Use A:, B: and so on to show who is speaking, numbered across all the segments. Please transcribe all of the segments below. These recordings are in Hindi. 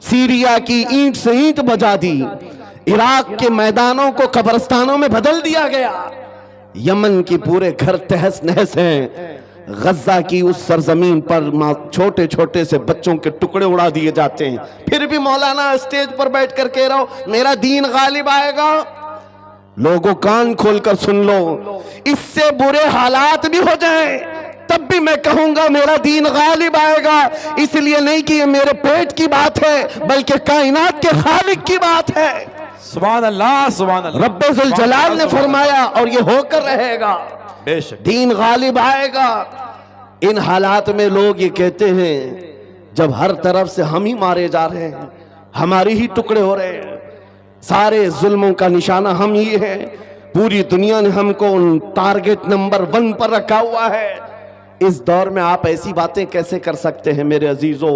A: सीरिया की ईंट से ईंट बजा दी, इराक के मैदानों को कब्रिस्तानों में बदल दिया गया, यमन की पूरे घर तहस नहस हैं, गज्जा की उस सरजमीन पर छोटे छोटे से बच्चों के टुकड़े उड़ा दिए जाते हैं। फिर भी मौलाना स्टेज पर बैठ कर कह रहा हो मेरा दीन गालिब आएगा। लोगों कान खोलकर सुन लो, इससे बुरे हालात भी हो जाएं तब भी मैं कहूंगा मेरा दीन गालिब आएगा। इसलिए नहीं कि ये मेरे पेट की बात है बल्कि कायनात के खालिक की बात है।
B: सुभान अल्लाह, सुभान अल्लाह।
A: रब्बे जुल जलाल ने फरमाया और ये होकर रहेगा,
B: बेशक
A: दीन गालिब आएगा। इन हालात में लोग ये कहते हैं जब हर तरफ से हम ही मारे जा रहे हैं, हमारे ही टुकड़े हो रहे हैं, सारे जुल्मों का निशाना हम ही है, पूरी दुनिया ने हमको टारगेट नंबर 1 पर रखा हुआ है। इस दौर में आप ऐसी बातें कैसे कर सकते हैं? मेरे अजीजों,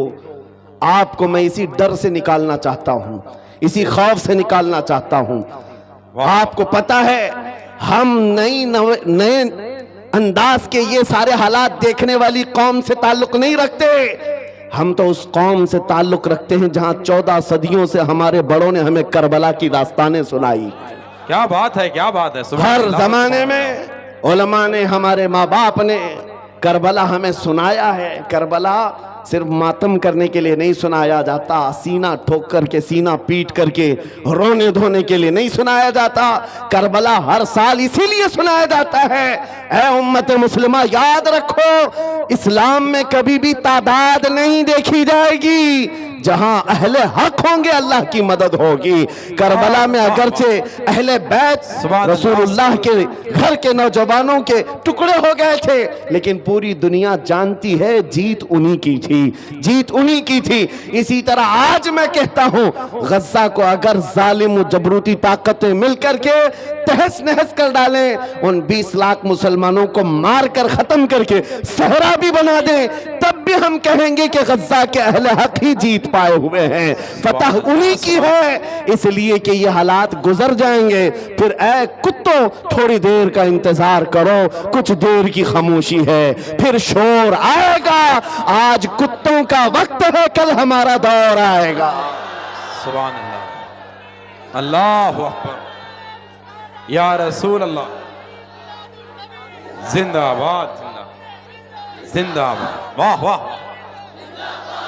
A: आपको मैं इसी डर से निकालना चाहता हूं, इसी खौफ से निकालना चाहता हूं। आपको पता है हम नए अंदाज के ये सारे हालात देखने वाली कौम से ताल्लुक नहीं रखते, हम तो उस कौम से ताल्लुक रखते हैं जहां 14 सदियों से हमारे बड़ों ने हमें करबला की दास्तानें सुनाई।
B: क्या बात है, क्या बात है।
A: हर जमाने में उलमा ने, हमारे माँ बाप ने करबला हमें सुनाया है। करबला सिर्फ मातम करने के लिए नहीं सुनाया जाता, सीना ठोक करके, सीना पीट करके रोने धोने के लिए नहीं सुनाया जाता। करबला हर साल इसीलिए सुनाया जाता है, ऐ उम्मत मुस्लिमा याद रखो, इस्लाम में कभी भी तादाद नहीं देखी जाएगी, जहां अहले हक होंगे अल्लाह की मदद होगी। करबला में अगरचे अहले बैत रसूलुल्लाह के घर के नौजवानों के टुकड़े हो गए थे, लेकिन पूरी दुनिया जानती है जीत उन्हीं की थी, जीत उन्हीं की थी। इसी तरह आज मैं कहता हूं, गज्जा को अगर जालिम जबरूती ताकतें मिलकर के तहस नहस कर डालें, उन 20 लाख मुसलमानों को मार कर खत्म करके सहरा भी बना दें, तब भी हम कहेंगे कि गज्जा के अहले हक ही जीत पाए हुए हैं, फतह उन्हीं की है। इसलिए कि ये हालात गुजर जाएंगे, फिर ऐ कुत्तों थोड़ी देर का इंतजार करो, कुछ देर की खामोशी है, फिर शोर आएगा। आज कुत्तों का वक्त है, कल हमारा दौर आएगा।
B: सुभान अल्लाह, अल्लाहु अकबर, या रसूल अल्लाह, जिंदाबाद जिंदाबाद, वाह वाह,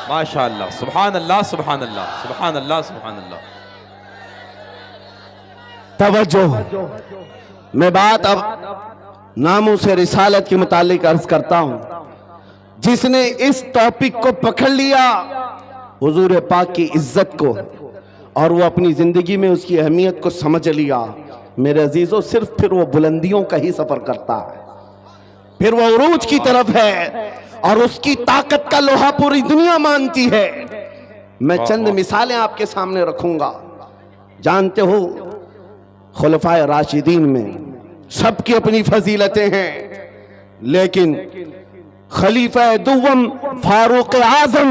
B: माशाअल्लाह, सुभान अल्लाह, सुभान अल्लाह, सुभान अल्लाह, सुभान अल्लाह।
A: तवज्जो, मैं बात अब नामों से रिसालत के मुतालिक अर्ज करता हूं। जिसने इस टॉपिक को पकड़ लिया, हुजूर पाक की इज्जत को, और वो अपनी जिंदगी में उसकी अहमियत को समझ लिया, मेरे अजीजों, सिर्फ फिर वो बुलंदियों का ही सफर करता है, फिर वो उरूज की तरफ है, और उसकी ताकत का लोहा पूरी दुनिया मानती है। मैं चंद मिसालें आपके सामने रखूंगा। जानते हो, खुलफाए राशिदीन में सबकी अपनी फजीलतें हैं, लेकिन खलीफा दुव्वम फारूक आजम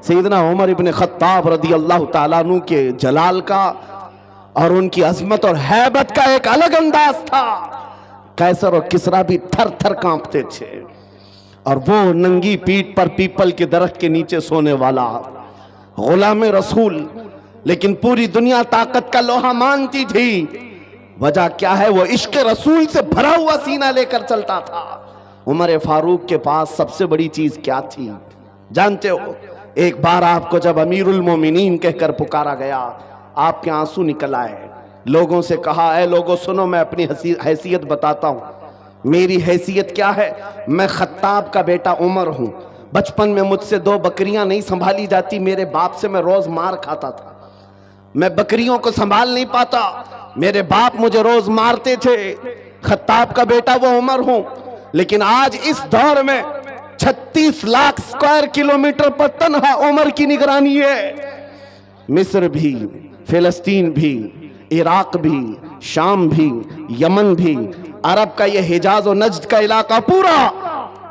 A: सैयदना उमर इब्न खत्ताब रदी अल्लाह ताला अन्हु के जलाल का और उनकी अजमत और हैबत का एक अलग अंदाज था। कैसर और किसरा भी थर थर कांपते थे, और वो नंगी पीठ पर पीपल के दरख्त के नीचे सोने वाला गुलाम रसूल, लेकिन पूरी दुनिया ताकत का लोहा मानती थी। वजह क्या है? वो इश्क रसूल से भरा हुआ सीना लेकर चलता था। उमर फारूक के पास सबसे बड़ी चीज क्या थी जानते हो? एक बार आपको जब अमीरुल मोमिनीन कहकर पुकारा गया, आपके आंसू निकल आए। लोगों से कहा, ऐ लोगों सुनो, मैं अपनी हैसियत बताता हूं। मेरी हैसियत क्या है? मैं खत्ताब का बेटा उमर हूं। बचपन में मुझसे 2 बकरियां नहीं संभाली जाती, मेरे बाप से मैं रोज मार खाता था। मैं बकरियों को संभाल नहीं पाता, मेरे बाप मुझे रोज मारते थे। खत्ताब का बेटा वो उमर हूं, लेकिन आज इस दौर में 36 लाख स्क्वायर किलोमीटर पर तन्हा उमर की निगरानी है। मिस्र भी, फिलिस्तीन भी, इराक भी, शाम भी, यमन भी, अरब का ये हिजाज और नज्द का इलाका पूरा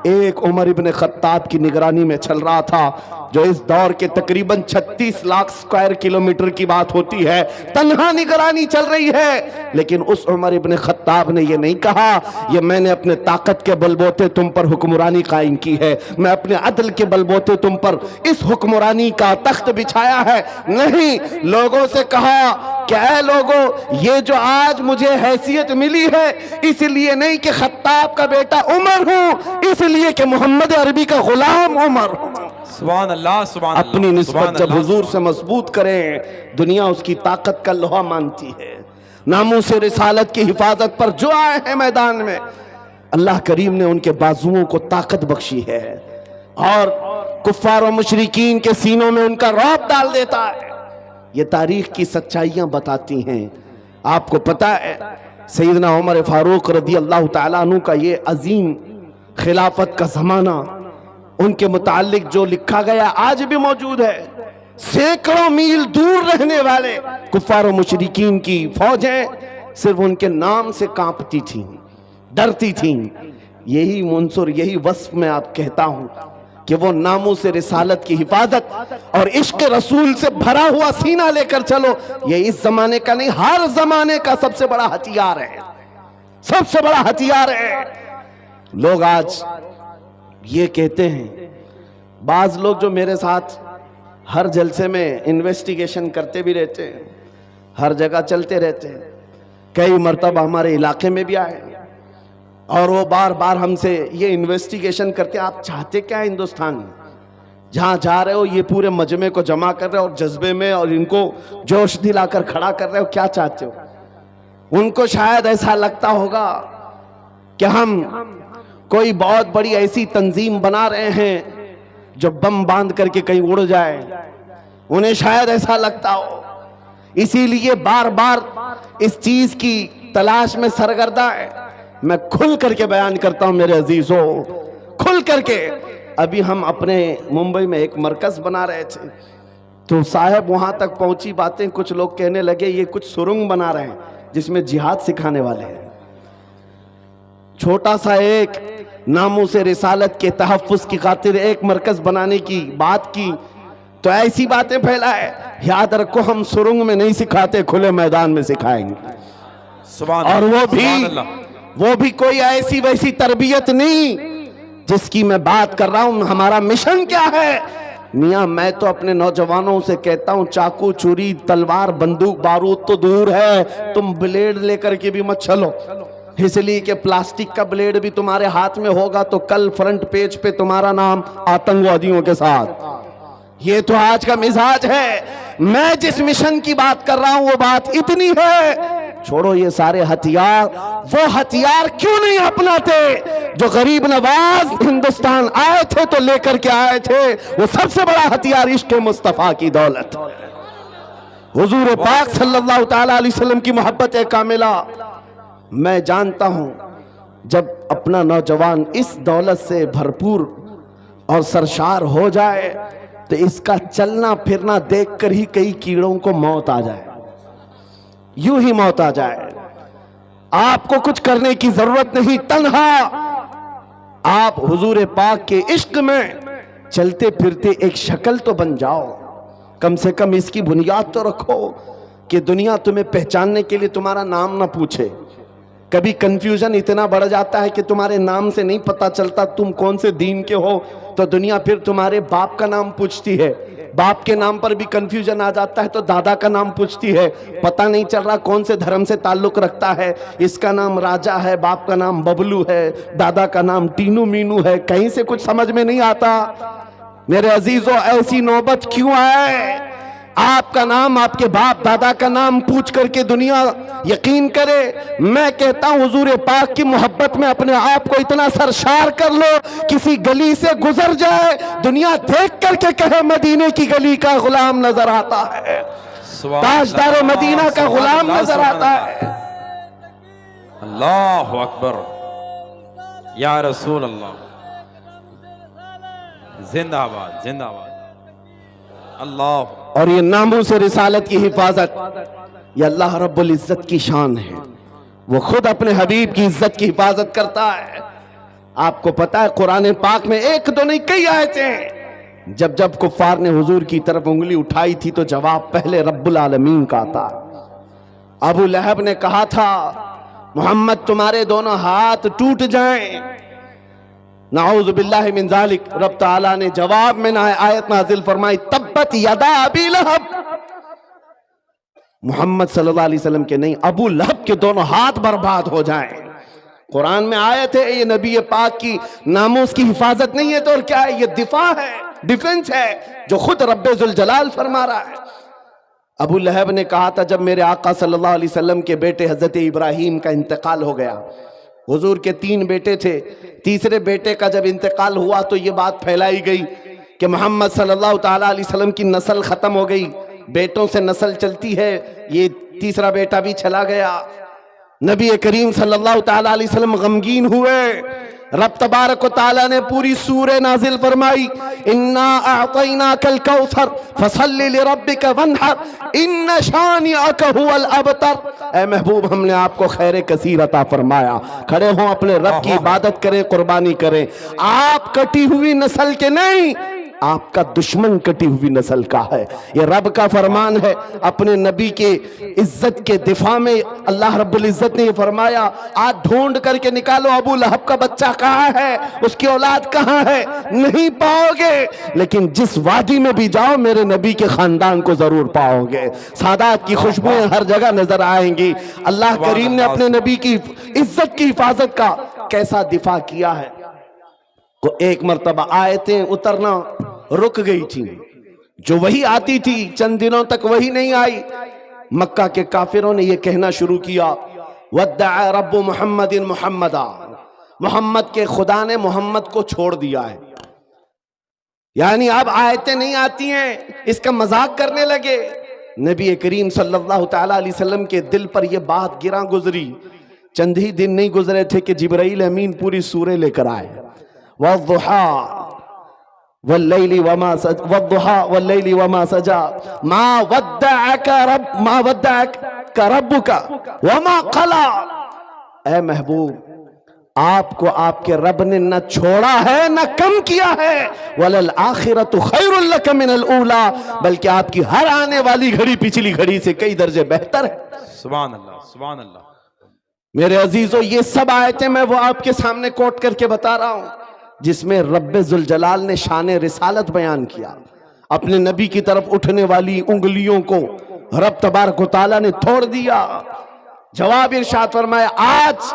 A: एक उमर इब्न खत्ताब की निगरानी में चल रहा था, जो इस दौर के तकरीबन 36 लाख स्क्वायर किलोमीटर की बात होती है। तन्हा निगरानी चल रही है, लेकिन उस उमर इब्न खत्ताब ने यह नहीं कहा ये मैंने अपने ताकत के बलबूते तुम पर हुक्मरानी कायम की है, मैं अपने अदल के बलबूते तुम पर इस हुक्मरानी का तख्त बिछाया है। नहीं, लोगों से कहा क्या लोगों, ये जो आज मुझे हैसियत मिली है इसलिए नहीं कि खत्ताब का बेटा उमर हूं, इसलिए कि मोहम्मद अरबी का गुलाम उमर हूं।
B: सुभान अल्लाह, सुभान अल्लाह।
A: अपनी निस्बत
B: सुभान
A: जब
B: अल्लाह।
A: हुजूर से मजबूत करें, दुनिया उसकी ताकत का लोहा मानती है। नामूस रिसालत की हिफाजत पर जो आए हैं मैदान में, अल्लाह करीम ने उनके बाजुओं को ताकत बख्शी है और कुफ्फार और मुशरिकीन के सीनों में उनका रौब डाल देता है। ये तारीख की सच्चाइयां बताती हैं। आपको पता है सैयदना उमर फारूक रदी अल्लाह तआला अन्हु का ये अजीम खिलाफत का जमाना, उनके मुतालिक जो लिखा गया आज भी मौजूद है। सैकड़ों मील दूर रहने वाले कुफ्फार और मुशरिकीन की फौजें सिर्फ उनके नाम से कांपती थीं, डरती थीं। यही मुंसुर, यही वस्फ में आप कहता हूं कि वो नामों से रिसालत की हिफाजत और इश्क रसूल से भरा हुआ सीना लेकर चलो, ये इस जमाने का नहीं हर जमाने का सबसे बड़ा हथियार है, सबसे बड़ा हथियार है। लोग आज ये कहते हैं, बाज लोग जो मेरे साथ हर जलसे में इन्वेस्टिगेशन करते भी रहते हैं, हर जगह चलते रहते हैं, कई मर्तबा हमारे इलाके में भी आए और वो बार बार हमसे ये इन्वेस्टिगेशन करते, आप चाहते क्या हिंदुस्तान में, जहां जा रहे हो ये पूरे मजमे को जमा कर रहे हो और जज्बे में और इनको जोश दिलाकर खड़ा कर रहे हो, क्या चाहते हो? उनको शायद ऐसा लगता होगा कि हम कोई बहुत बड़ी ऐसी तंजीम बना रहे हैं जो बम बांध करके कहीं उड़ जाए, उन्हें शायद ऐसा लगता हो, इसीलिए बार बार इस चीज की तलाश में सरगर्दा है। मैं खुल करके बयान करता हूं मेरे अजीजों, खुल करके। अभी हम अपने मुंबई में एक मरकज बना रहे थे, तो साहब वहां तक पहुंची बातें, कुछ लोग कहने लगे ये कुछ सुरंग बना रहे हैं जिसमें जिहाद सिखाने वाले हैं। छोटा सा एक नामों से रिसालत के तहफ्फुज की खातिर एक मरकज बनाने की बात की तो ऐसी बातें फैलाए। याद रखो, हम सुरंग में नहीं सिखाते, खुले मैदान में सिखाएंगे। और वो भी कोई ऐसी वैसी तरबियत नहीं जिसकी मैं बात कर रहा हूं। हमारा मिशन क्या है मियां, मैं तो अपने नौजवानों से कहता हूं, चाकू छुरी तलवार बंदूक बारूद तो दूर है, तुम ब्लेड लेकर के भी मत चलो, इसलिए कि प्लास्टिक का ब्लेड भी तुम्हारे हाथ में होगा तो कल फ्रंट पेज पे तुम्हारा नाम आतंकवादियों के साथ। ये तो आज का मिजाज है। मैं जिस मिशन की बात कर रहा हूं वो बात इतनी है, छोड़ो ये सारे हथियार, वो हथियार क्यों नहीं अपनाते जो गरीब नवाज हिंदुस्तान आए थे तो लेकर के आए थे। वो सबसे बड़ा हथियार इश्क मुस्तफा की दौलत, हुजूर पाक सल्लल्लाहु तआला अलैहि वसल्लम की मोहब्बत कामिला। मैं जानता हूं जब अपना नौजवान इस दौलत से भरपूर और सरशार हो जाए तो इसका चलना फिरना देखकर ही कई कीड़ों को मौत आ जाए, यूं ही मौत आ जाए। आपको कुछ करने की जरूरत नहीं, तन्हा आप हुजूर पाक के इश्क में चलते फिरते एक शक्ल तो बन जाओ, कम से कम इसकी बुनियाद तो रखो कि दुनिया तुम्हें पहचानने के लिए तुम्हारा नाम ना पूछे। कभी कंफ्यूजन इतना बढ़ जाता है कि तुम्हारे नाम से नहीं पता चलता तुम कौन से दीन के हो, तो दुनिया फिर तुम्हारे बाप का नाम पूछती है। बाप के नाम पर भी कंफ्यूजन आ जाता है तो दादा का नाम पूछती है, पता नहीं चल रहा कौन से धर्म से ताल्लुक रखता है। इसका नाम राजा है, बाप का नाम बबलू है, दादा का नाम टीनू मीनू है, कहीं से कुछ समझ में नहीं आता। मेरे अजीजों, ऐसी नौबत क्यों आए? आपका नाम, आपके बाप दादा का नाम पूछ करके दुनिया यकीन करे। मैं कहता हूं हुजूर पाक की मोहब्बत में अपने आप को इतना सरशार कर लो, किसी गली से गुजर जाए दुनिया देख करके कहे मदीने की गली का गुलाम नजर आता है, ताजदार मदीना का गुलाम नजर आता है।
B: अल्लाह अकबर, या रसूल अल्लाह, जिंदाबाद जिंदाबाद अल्लाह।
A: और ये नामों से रिसालत की हिफाजत ये अल्लाह रब्बुल इज्जत की शान है। वो खुद अपने हबीब की इज्जत की हिफाजत करता है। आपको पता है कुरान पाक में एक दो नहीं कई आयतें हैं, जब जब कुफार ने हुजूर की तरफ उंगली उठाई थी तो जवाब पहले रब्बुल आलमीन का था। अबू लहब ने कहा था मोहम्मद तुम्हारे दोनों हाथ टूट जाएं, नाऊज़ु बिल्लाहि मिन ज़ालिक। रब ताला ने जवाब में ना आयत नाजिल फरमाई तब्बत यदा अबी लहब। मोहम्मद सल्लल्लाहु अलैहि वसल्लम के नहीं, अबू लहब के दोनों हाथ बर्बाद हो जाएं। कुरान में आयत है, ये नबी पाक की नामूस की हिफाजत नहीं है तो और क्या है, ये दिफा है, डिफेंस है जो खुद रब्बे जुल जलाल फरमा रहा है। अबू लहब ने कहा था जब मेरे आका सल्लल्लाहु अलैहि वसल्लम के बेटे हजरत इब्राहीम का इंतकाल हो गया, हुजूर के 3 बेटे थे, तीसरे बेटे का जब इंतकाल हुआ तो ये बात फैलाई गई कि मोहम्मद सल्लल्लाहु ताला अलैहि वसल्लम की नस्ल खत्म हो गई, बेटों से नस्ल चलती है, ये तीसरा बेटा भी चला गया। नबी करीम सल्लल्लाहु ताला अलैहि वसल्लम गमगीन हुए। रब तबारक व तआला ने पूरी सूरह नाजिल फरमाई इन्ना अअतैनाकल कौसर फसल्लि लिरब्बिका वन्हर इन्न शानिअका हुवल अबतर। ए महबूब, हमने आपको खैर कसीर अता फरमाया, खड़े हो अपने रब की इबादत करें, कुर्बानी करें। आप कटी हुई नस्ल के नहीं, आपका दुश्मन कटी हुई नस्ल का है। ये रब का फरमान है। अपने नबी के इज्जत के दिफा में अल्लाह रब्बुल इज्जत ने फरमाया आज ढूंढ करके निकालो अबू लहब का बच्चा कहाँ है, उसकी औलाद कहाँ है, नहीं पाओगे। लेकिन जिस वादी में भी जाओ मेरे नबी के खानदान को जरूर पाओगे। सादात की खुशबुएं हर जगह नजर आएंगी। अल्लाह करीम ने अपने नबी की इज्जत की हिफाजत का कैसा दिफा किया है। को एक मर्तबा आयतें उतरना रुक गई थी, जो वही आती थी चंद दिनों तक वही नहीं आई। मक्का के काफिरों ने यह कहना शुरू किया वद्दअ रब्बु मुहम्मदिन मुहम्मदा, मोहम्मद के खुदा ने मोहम्मद को छोड़ दिया है। यानी अब आयतें नहीं आती हैं, इसका मजाक करने लगे। नबी करीम सल्लल्लाहु ताला अलैहि वसल्लम के दिल पर यह बात गिरा गुजरी। चंद ही दिन नहीं गुजरे थे कि जिब्राइल अमीन पूरी सूरह लेकर आए। वद्दुहा वल्लैलि वमा सजा वद्दुहा वल्लैलि वमा सजा मा वद्दअका रब्बुका वमा क़ला। ऐ महबूब, आपको आपके रब ने न छोड़ा है न कम किया है। वलल आखिरतु खैरुल लक मिनल ऊला, बल्कि आपकी हर आने वाली घड़ी पिछली घड़ी से कई दर्जे बेहतर है।
B: सुभान अल्लाह, सुभान अल्लाह।
A: मेरे अजीजों, ये सब आयतें मैं वो आपके सामने कोट करके बता रहा हूं जिसमें रब्बे जुल जलाल ने शान रिसालत बयान किया। अपने नबी की तरफ उठने वाली उंगलियों को रब तबारक व तआला ने तोड़ दिया। जवाब इरशाद फरमाया आज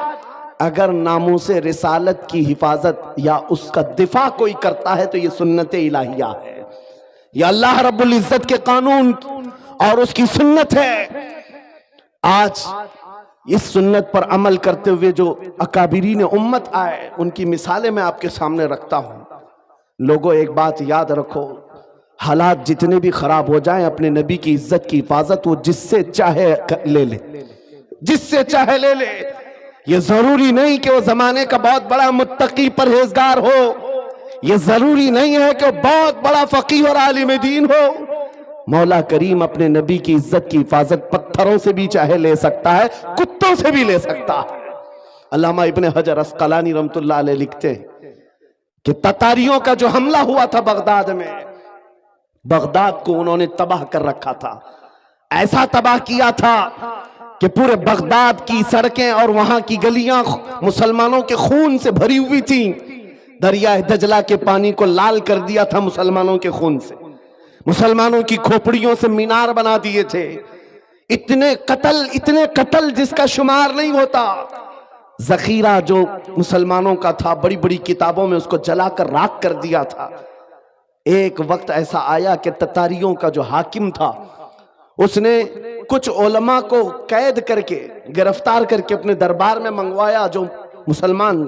A: अगर नामूस रिसालत की हिफाजत या उसका दिफा कोई करता है तो ये सुन्नत इलाहिया है, यह अल्लाह रब्बुल इज्जत के कानून और उसकी सुन्नत है। आज इस सुन्नत पर अमल करते हुए जो अकाबिरीन उम्मत आए उनकी मिसालें मैं आपके सामने रखता हूं। लोगों, एक बात याद रखो, हालात जितने भी खराब हो जाएं अपने नबी की इज्जत की हिफाजत वो जिससे चाहे ले ले, जिससे चाहे ले ले। ये जरूरी नहीं कि वो जमाने का बहुत बड़ा मुत्तकी परहेजगार हो, ये जरूरी नहीं है कि वो बहुत बड़ा फकीह और आलिम दीन हो। मौला करीम अपने नबी की इज्जत की हिफाजत पत्थरों से भी चाहे ले सकता है, कुत्तों से भी ले सकता है। अल्लामा इब्ने हजर अस्कलानी रहमतुल्लाह अलैह लिखते हैं कि ततारियों का जो हमला हुआ था बगदाद में, बगदाद को उन्होंने तबाह कर रखा था। ऐसा तबाह किया था कि पूरे बगदाद की सड़कें और वहां की गलियां मुसलमानों के खून से भरी हुई थी। दरिया दजला के पानी को लाल कर दिया था मुसलमानों के खून से। मुसलमानों की खोपड़ियों से मीनार बना दिए थे। इतने कत्ल जिसका शुमार नहीं होता। जखीरा जो मुसलमानों का था बड़ी बड़ी किताबों में उसको जलाकर राख कर दिया था। एक वक्त ऐसा आया कि ततारियों का जो हाकिम था उसने कुछ उलमा को कैद करके गिरफ्तार करके अपने दरबार में मंगवाया जो मुसलमान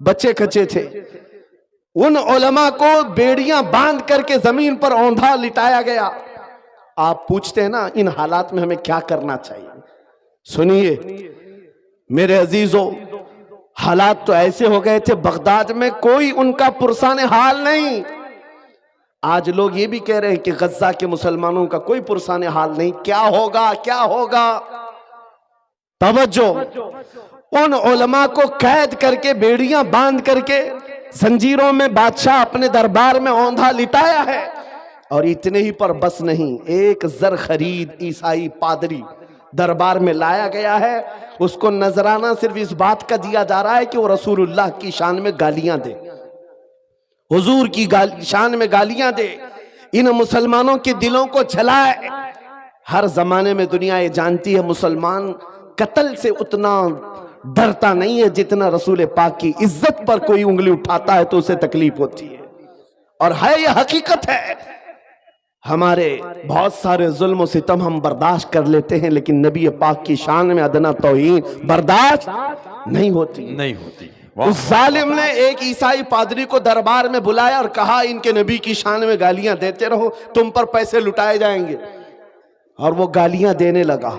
A: बच्चे कच्चे थे। उन उलमा को बेड़ियां बांध करके जमीन पर औंधा लिटाया गया। आप पूछते हैं ना इन हालात में हमें क्या करना चाहिए। सुनिए मेरे अजीजों, हालात तो ऐसे हो गए थे बगदाद में कोई उनका पुरसाने हाल नहीं। आज लोग ये भी कह रहे हैं कि गज्जा के मुसलमानों का कोई पुरसाने हाल नहीं, क्या होगा क्या होगा। तवज्जो, उन उलमा को कैद करके, बेड़ियां बांध करके, जंजीरों में बादशाह अपने दरबार में औंधा लिटाया है। और इतने ही पर बस नहीं, एक जर खरीद ईसाई पादरी दरबार में लाया गया है। उसको नजराना सिर्फ इस बात का दिया जा रहा है कि वो रसूलुल्लाह की शान में गालियां दे, हुजूर की शान में गालियां दे, इन मुसलमानों के दिलों को जलाए। हर जमाने में दुनिया ये जानती है मुसलमान कत्ल से उतना डरता नहीं है जितना रसूल पाक की इज्जत पर कोई उंगली उठाता है तो उसे तकलीफ होती है। और है यह हकीकत है, हमारे बहुत सारे जुल्म सितम हम बर्दाश्त कर लेते हैं, लेकिन नबी पाक की शान में अदना तौहीन बर्दाश्त नहीं होती। उस जालिम ने एक ईसाई पादरी को दरबार में बुलाया और कहा, इनके नबी की शान में गालियां देते रहो, तुम पर पैसे लुटाए जाएंगे। और वो गालियां देने लगा।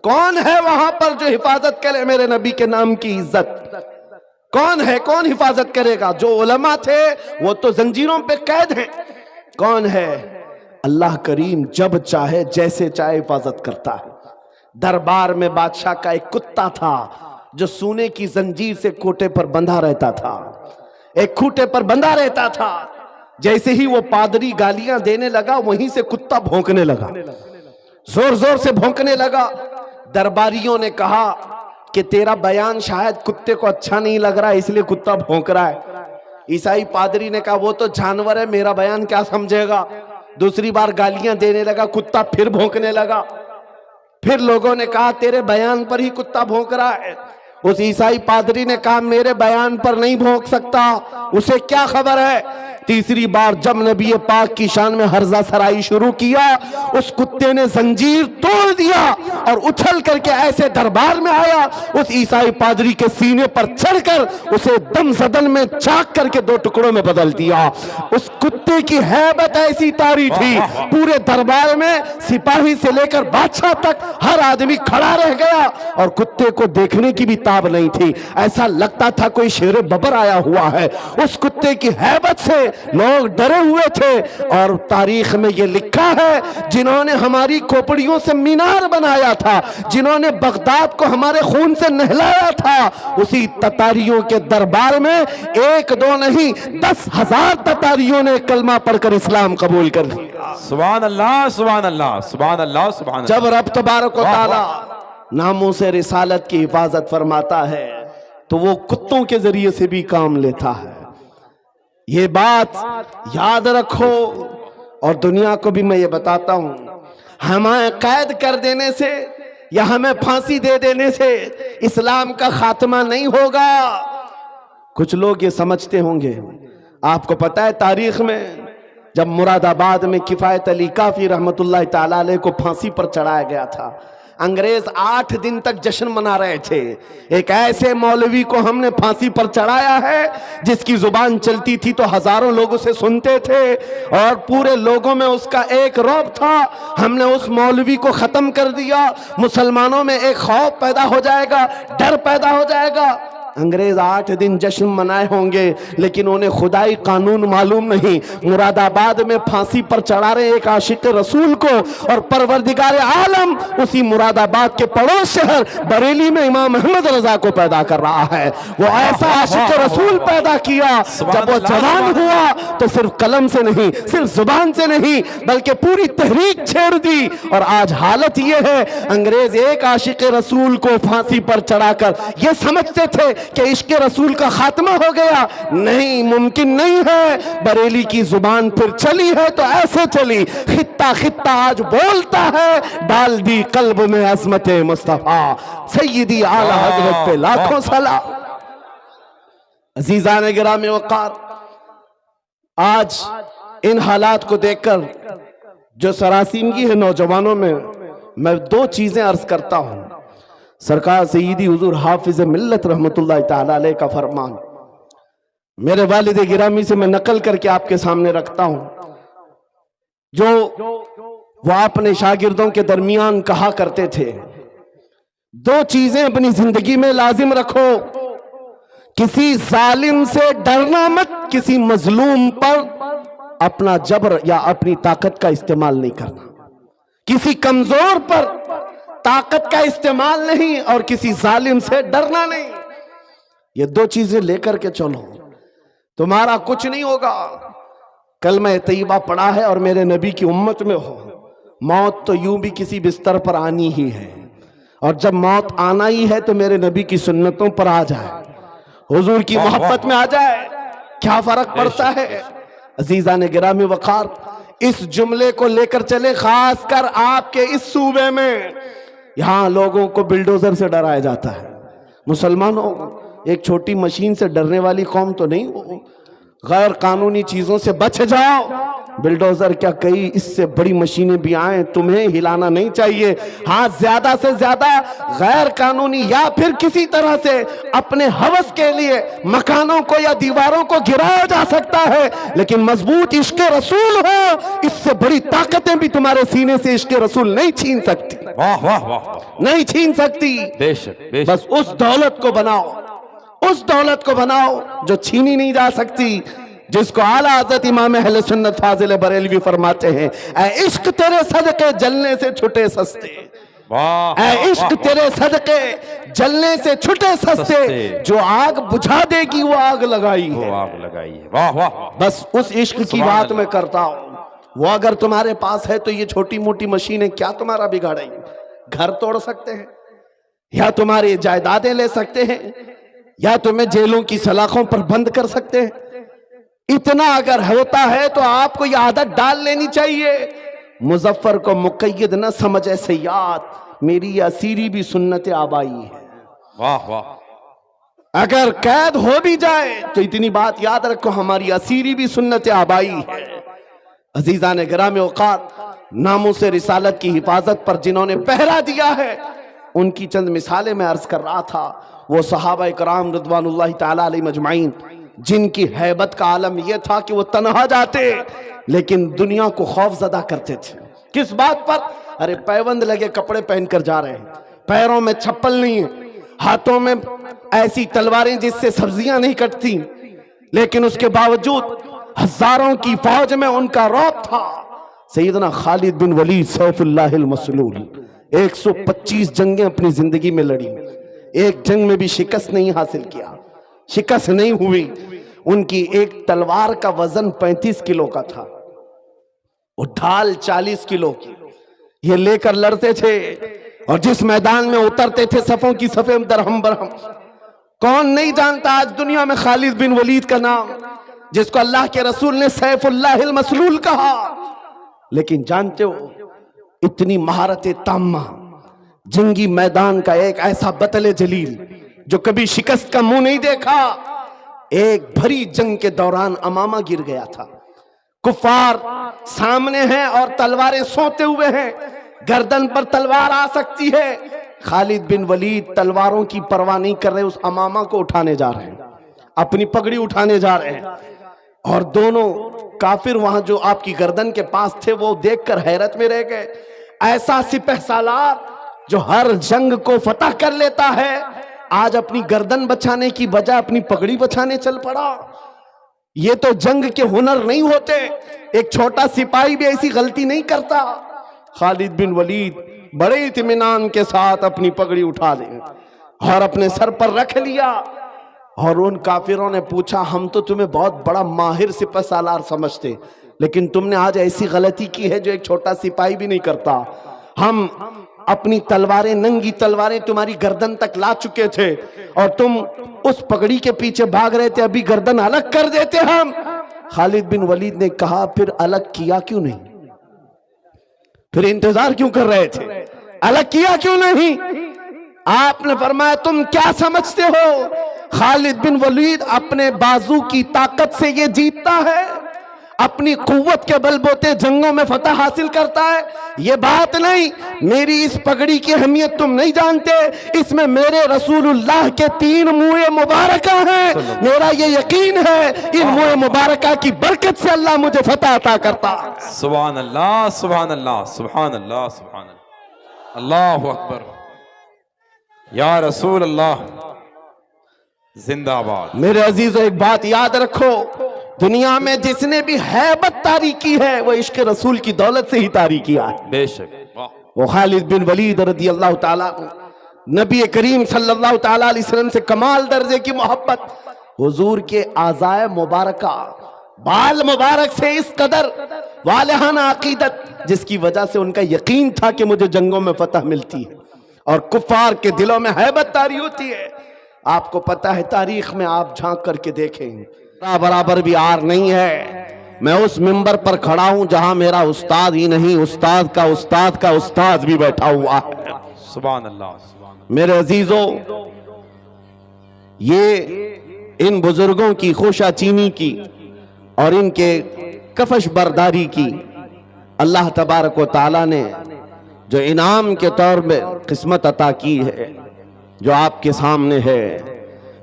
A: कौन है वहां पर जो हिफाजत करे मेरे नबी के नाम की इज्जत? कौन है, कौन हिफाजत करेगा? जो उलमा थे वो तो जंजीरों पे कैद हैं। कौन है? अल्लाह करीम जब चाहे जैसे चाहे हिफाजत करता है। दरबार में बादशाह का एक कुत्ता था जो सोने की जंजीर से कोटे पर बंधा रहता था, एक खूंटे पर बंधा रहता था। जैसे ही वो पादरी गालियां देने लगा, वहीं से कुत्ता भौंकने लगा, जोर जोर से भौंकने लगा। दरबारियों ने कहा कि तेरा बयान शायद कुत्ते को अच्छा नहीं लग रहा है, इसलिए कुत्ता भौंक रहा है। ईसाई पादरी ने कहा, वो तो जानवर है, मेरा बयान क्या समझेगा। दूसरी बार गालियां देने लगा, कुत्ता फिर भौंकने लगा। फिर लोगों ने कहा, तेरे बयान पर ही कुत्ता भौंक रहा है। उस ईसाई पादरी ने कहा, मेरे बयान पर नहीं भौंक सकता, उसे क्या खबर है। तीसरी बार जब नबी पाक की शान में हर्जा सराई शुरू किया, उस कुत्ते ने जंजीर तोड़ दिया और उछल करके ऐसे दरबार में आया, उस ईसाई पादरी के सीने पर चढ़कर उसे दम सदन में चाक करके दो टुकड़ों में बदल दिया। उस कुत्ते की हैबत ऐसी तारी थी, पूरे दरबार में सिपाही से लेकर बादशाह तक हर आदमी खड़ा रह गया और कुत्ते को देखने की भी ताब नहीं थी। ऐसा लगता था कोई शेर बबर आया हुआ है। उस कुत्ते की हैबत से लोग डरे हुए थे। और तारीख में यह लिखा है, जिन्होंने हमारी खोपड़ियों से मीनार बनाया था, जिन्होंने बगदाद को हमारे खून से नहलाया था, उसी ततारियों के दरबार में एक दो नहीं 10,000 ततारियों ने कलमा पढ़कर इस्लाम कबूल कर लिया।
B: सुभान अल्लाह, सुभान अल्लाह, सुभान अल्लाह, सुभान अल्लाह।
A: जब रब तबारक व तआला नामों से रिसालत की हिफाजत फरमाता है तो वो कुत्तों के जरिए से भी काम लेता है। ये बात याद रखो। और दुनिया को भी मैं ये बताता हूं, हमें कैद कर देने से या हमें फांसी दे देने से इस्लाम का खात्मा नहीं होगा। कुछ लोग ये समझते होंगे, आपको पता है तारीख में जब मुरादाबाद में किफायत अली काफी रहमतुल्लाह ताला अलैह को फांसी पर चढ़ाया गया था, अंग्रेज 8 दिन तक जश्न मना रहे थे। एक ऐसे मौलवी को हमने फांसी पर चढ़ाया है जिसकी जुबान चलती थी तो हजारों लोग उसे सुनते थे और पूरे लोगों में उसका एक रौब था। हमने उस मौलवी को खत्म कर दिया। मुसलमानों में एक खौफ पैदा हो जाएगा, डर पैदा हो जाएगा। अंग्रेज 8 दिन जश्न मनाए होंगे लेकिन उन्हें खुदाई कानून मालूम नहीं। मुरादाबाद में फांसी पर चढ़ा रहे एक आशिक रसूल को और परवरदिगार आलम उसी मुरादाबाद के पड़ोस शहर बरेली में इमाम अहमद रजा को पैदा कर रहा है। वो ऐसा आशिक रसूल पैदा किया, जब वो जवान हुआ तो सिर्फ कलम से नहीं, सिर्फ जुबान से नहीं, बल्कि पूरी तहरीक छेड़ दी। और आज हालत ये है, अंग्रेज एक आशिक रसूल को फांसी पर चढ़ाकर ये समझते थे कि इश्क रसूल का खात्मा हो गया। नहीं, मुमकिन नहीं है। बरेली की जुबान फिर चली है तो ऐसे चली, खित्ता खित्ता आज बोलता है, डाल दी कल्ब में अज़मत मुस्तफा सय्यदी आला हज़रत पे लाखों सलाम। अजीज़ान गिरामी वक़ार, आज इन हालात को देखकर जो सरासीनगी है नौजवानों में, मैं 2 चीजें अर्ज करता हूं। सरकार सय्यदी हुजूर हाफिज मिल्लत रहमतुल्लाह ताला अलैह का फरमान मेरे वालिद गिरामी से मैं नकल करके आपके सामने रखता हूं, जो वो अपने शागिर्दों के दरमियान कहा करते थे, 2 चीजें अपनी जिंदगी में लाजिम रखो। किसी जालिम से डरना मत, किसी मजलूम पर अपना जबर या अपनी ताकत का इस्तेमाल नहीं करना, किसी कमजोर पर ताकत का इस्तेमाल नहीं और किसी जालिम से डरना नहीं। ये दो चीजें लेकर के चलो, तुम्हारा कुछ नहीं होगा। कलमा तैयबा पढ़ा है और मेरे नबी की उम्मत में हो, मौत तो यूं भी किसी बिस्तर पर आनी ही है, और जब मौत आना ही है तो मेरे नबी की सुन्नतों पर आ जाए, हुजूर की मोहब्बत में आ जाए, क्या फर्क पड़ता है। अजीजा ने गिरामी वकार, इस जुमले को लेकर चले, खासकर आपके इस सूबे में, यहां लोगों को बिल्डोजर से डराया जाता है। मुसलमानों, एक छोटी मशीन से डरने वाली कौम तो नहीं हो, गैर कानूनी चीजों से बच जाओ। बिल्डोजर क्या, कई इससे बड़ी मशीनें भी आए, तुम्हें हिलाना नहीं चाहिए। हाँ, ज्यादा से ज्यादा गैर कानूनी या फिर किसी तरह से अपने हवस के लिए मकानों को या दीवारों को गिराया जा सकता है, लेकिन मजबूत इश्क रसूल हो, इससे बड़ी ताकतें भी तुम्हारे सीने से इश्क रसूल नहीं छीन सकती।
B: वाह वाह वाह,
A: नहीं छीन सकती।
B: बेशक बेशक।
A: बस उस दौलत को बनाओ, उस दौलत को बनाओ जो छीनी नहीं जा सकती, जिसको आला हज़रत इमाम अहले सुन्नत फाजिल बरेलवी फरमाते हैं, ऐ इश्क तेरे सदके जलने से छुटे सस्ते, ऐ इश्क तेरे सदके जलने से छुटे सस्ते, जो आग बुझा देगी वो आग लगाई है, वो
B: आग लगाई है। वाह वाह।
A: बस उस इश्क की बात मैं करता हूं। वो अगर तुम्हारे पास है तो ये छोटी मोटी मशीनें क्या तुम्हारा बिगाड़ेंगी? घर तोड़ सकते हैं, या तुम्हारी जायदादें ले सकते हैं, या तुम्हें जेलों की सलाखों पर बंद कर सकते हैं। इतना अगर होता है तो आपको यह आदत डाल लेनी चाहिए, मुजफ्फर को मुक़य्यद न समझ ऐसे याद, मेरी असीरी भी सुन्नत आबाई है।
B: वाह वाह।
A: अगर कैद हो भी जाए तो इतनी बात याद रखो, हमारी असीरी भी सुन्नत आबाई है। अजीजा ने गिरामी औकात, नामों से रिसालत की हिफाजत पर जिन्होंने पहरा दिया है, उनकी चंद मिसालें मैं अर्ज कर रहा था। वो सहाबा इकराम रिदवानुल्लाहि ताला अलैहिम अजमाइन, जिनकी हैबत का आलम यह था कि वो तन्हा जाते लेकिन दुनिया को खौफजदा करते थे। किस बात पर? अरे पैबंद लगे कपड़े पहनकर जा रहे हैं, पैरों में चप्पल नहीं है, हाथों में ऐसी तलवारें जिससे सब्जियां नहीं कटती, लेकिन उसके बावजूद हजारों की फौज में उनका रौब था। सैयदना खालिद बिन वलीद सैफुल्लाहिल मसलूल 125 जंगें अपनी जिंदगी में लड़ी, एक जंग में भी शिकस्त नहीं हासिल किया, शिकस्त नहीं हुई। उनकी एक तलवार का वजन 35 किलो का था, वो ढाल 40 किलो की, ये लेकर लड़ते थे और जिस मैदान में उतरते थे सफों की सफे दरहम बरहम। कौन नहीं जानता आज दुनिया में खालिद बिन वलीद का नाम, जिसको अल्लाह के रसूल ने सैफुल्लाहिल मसलूल कहा। लेकिन जानते हो, इतनी महारत ताम्मा, जंगी मैदान का एक ऐसा बतले जलील जो कभी शिकस्त का मुंह नहीं देखा, एक भरी जंग के दौरान अमामा गिर गया था। कुफार सामने हैं और तलवारें सोते हुए हैं, गर्दन पर तलवार आ सकती है। खालिद बिन वलीद तलवारों की परवाह नहीं कर रहे, उस अमामा को उठाने जा रहे हैं, अपनी पगड़ी उठाने जा रहे हैं, और दोनों काफिर वहां जो आपकी गर्दन के पास थे वो देखकर हैरत में रह गए। ऐसा सिपह सालार जो हर जंग को फतह कर लेता है, आज अपनी गर्दन बचाने की बजाय अपनी पगड़ी बचाने चल पड़ा। ये तो जंग के हुनर नहीं होते, एक छोटा सिपाही भी ऐसी गलती नहीं करता। खालिद बिन वलीद बड़े इत्मीनान के साथ अपनी पगड़ी उठा ले और अपने सर पर रख लिया, और उन काफिरों ने पूछा, हम तो तुम्हें बहुत बड़ा माहिर सिपह सालार समझते, लेकिन तुमने आज ऐसी गलती की है जो एक छोटा सिपाही भी नहीं करता। हम अपनी तलवारें, नंगी तलवारें तुम्हारी गर्दन तक ला चुके थे और तुम उस पगड़ी के पीछे भाग रहे थे, अभी गर्दन अलग कर देते हम। खालिद बिन वलीद ने कहा, फिर अलग किया क्यों नहीं? फिर इंतजार क्यों कर रहे थे? अलग किया क्यों नहीं? आपने फरमाया, तुम क्या समझते हो खालिद बिन वलीद अपने बाजू की ताकत से ये जीतता है, अपनी कुव्वत के बलबूते जंगों में फतह हासिल करता है? ये बात नहीं। मेरी इस पगड़ी की अहमियत तुम नहीं जानते, इसमें मेरे रसूलुल्लाह के 3 मुँह मुबारका हैं। मेरा ये यकीन है इन मुँह मुबारका की बरकत से अल्लाह मुझे फतह अता करता।
B: सुभान अल्लाह, सुभान अल्लाह, सुभान अल्लाह, सुभान अल्लाह, अल्लाहु अकबर, या रसूल अल्लाह जिंदाबाद।
A: मेरे अजीजों, एक बात याद रखो, दुनिया में जिसने भी हैबत तारी की है वो इश्क रसूल की दौलत से ही तारी किया है।
B: बेशक।
A: वो खालिद बिन वलीद रज़ी अल्लाह ताला नबी करीम सल्लल्लाहु ताला अलैहि वसल्लम से कमाल दर्जे की मोहब्बत, हुजूर के आज़ाए मुबारका बाल मुबारक से इस कदर वालिहाना अकीदत, जिसकी वजह से उनका यकीन था कि मुझे जंगों में फतह मिलती है और कुफार के दिलों में हैबत तारी होती है। आपको पता है तारीख में आप झांक करके देखें बराबर भी आर नहीं है। मैं उस मिंबर पर खड़ा हूं जहां मेरा उस्ताद ही नहीं, उस्ताद का उस्ताद का उस्ताद भी बैठा हुआ है।
B: सुभान अल्लाह।
A: मेरे अजीजों, ये इन बुजुर्गों की खोशाचीनी की और इनके कफश बरदारी की अल्लाह तबारक व तआला ने जो इनाम के तौर में किस्मत अता की है, जो आपके सामने है।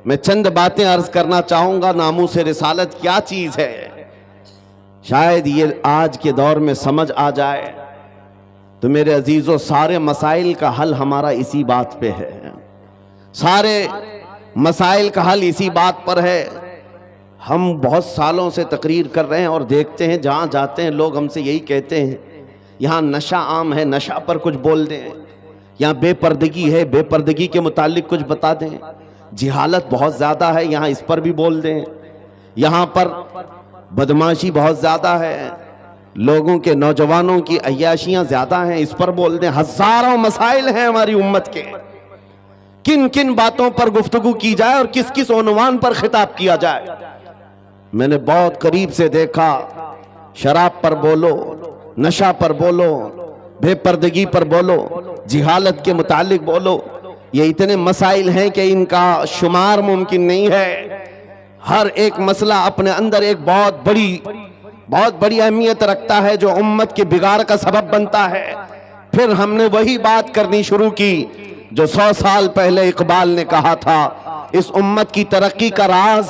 A: मैं चंद बातें अर्ज करना चाहूंगा। नामूस रिसालत क्या चीज है, शायद ये आज के दौर में समझ आ जाए तो मेरे अजीजों, सारे मसाइल का हल हमारा इसी बात पे है। सारे मसाइल का हल इसी बात पर है। हम बहुत सालों से तकरीर कर रहे हैं और देखते हैं जहां जाते हैं लोग हमसे यही कहते हैं, यहाँ नशा आम है, नशा पर कुछ बोल दें, यहाँ बेपर्दगी है, बेपर्दगी के मुतालिक कुछ बता दें, जिहालत बहुत ज़्यादा है, यहाँ इस पर भी बोल दें, यहाँ पर बदमाशी बहुत ज़्यादा है, लोगों के नौजवानों की अय्याशियाँ ज़्यादा हैं, इस पर बोल दें। हज़ारों मसाइल हैं हमारी उम्मत के, किन किन बातों पर गुफ्तगू की जाए और किस किस उन्वान पर खिताब किया जाए। मैंने बहुत करीब से देखा, शराब पर बोलो, नशा पर बोलो, बेपर्दगी पर बोलो, जिहालत के मुतालिक बोलो, ये इतने मसाइल हैं कि इनका शुमार मुमकिन नहीं है। हर एक मसला अपने अंदर एक बहुत बड़ी अहमियत रखता है जो उम्मत के बिगाड़ का सबब बनता है। फिर हमने वही बात करनी शुरू की जो 100 साल पहले इकबाल ने कहा था, इस उम्मत की तरक्की का राज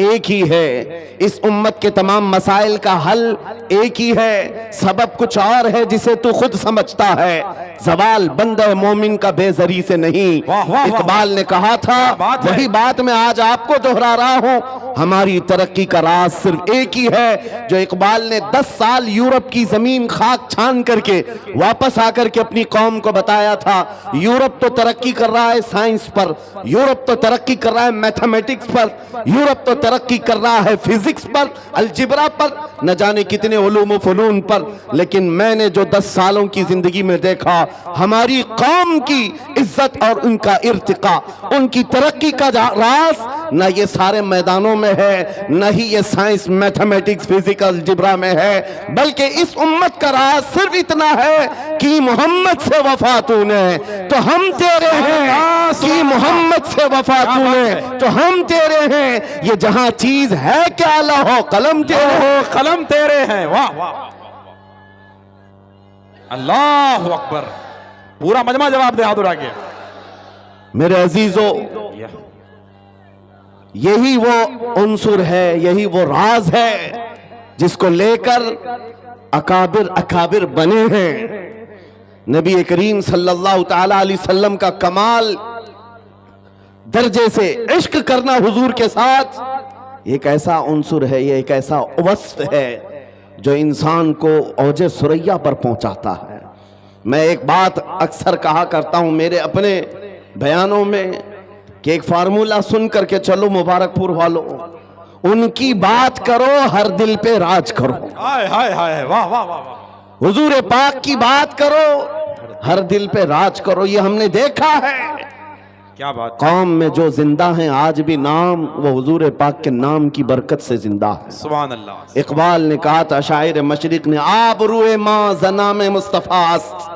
A: एक ही है, इस उम्मत के तमाम मसाइल का हल एक ही है, सबब कुछ और है जिसे तू खुद समझता है, जवाल बंदे मोमिन का बेजरी से नहीं। इकबाल ने कहा था, वही बात मैं आज आपको दोहरा रहा हूं। हमारी तरक्की का राज सिर्फ एक ही है, जो इकबाल ने 10 साल यूरोप की जमीन खाक छान करके वापस आकर के अपनी कौम को बताया था। यूरोप तो तरक्की कर रहा है साइंस पर, यूरोप तो तरक्की कर रहा है मैथमेटिक्स पर, यूरोप तो तरक्की कर रहा है फिजिक्स पर, अलजिब्रा पर, न जाने कितने उलूम व फनून पर, लेकिन मैंने जो 10 सालों की जिंदगी में देखा, हमारी कौम की इज्जत और उनका इर्तिका, उनकी तरक्की का राज न ये सारे मैदानों में है, न ही ये साइंस मैथमेटिक्स फिजिकल अलजिब्रा में है, बल्कि इस उम्मत का राज सिर्फ इतना है कि मोहम्मद से वफा तूने तो हम तेरे हैं, कि मोहम्मद से वफा तूने तो हम तेरे हैं। ये जहां चीज है क्या लहो कलम तेरे हो,
B: कलम तेरे हैं। वाह वाह, अल्लाह अकबर। पूरा मजमा जवाब दे हाथ आगे।
A: मेरे अजीजों, यही वो उन्सुर है, यही वो राज है जिसको लेकर अकाबिर अकाबिर बने हैं। नबी करीम सल्लल्लाहु ताला अलैहि वसल्लम का कमाल दर्जे से इश्क करना हुजूर के साथ एक ऐसा उन्सुर है, ये एक ऐसा वस्फ है जो इंसान को औजे सुरैया पर पहुंचाता है। मैं एक बात अक्सर कहा करता हूं मेरे अपने बयानों में कि एक फार्मूला सुन करके चलो मुबारकपुर वालों, उनकी बात करो हर दिल पे राज करो।
B: हाय हाय हाय, वाह वाह वाह।
A: हुजूर पाक की बात करो हर दिल पे राज करो। ये हमने देखा है,
B: क्या बात।
A: कौम में जो जिंदा हैं आज भी नाम वो हुजूर पाक के नाम की बरकत से जिंदा है।
B: सुभान अल्लाह।
A: इकबाल ने कहा था, शायर मशरिक ने, आबरूए माँ जनाम मुस्तफास्त,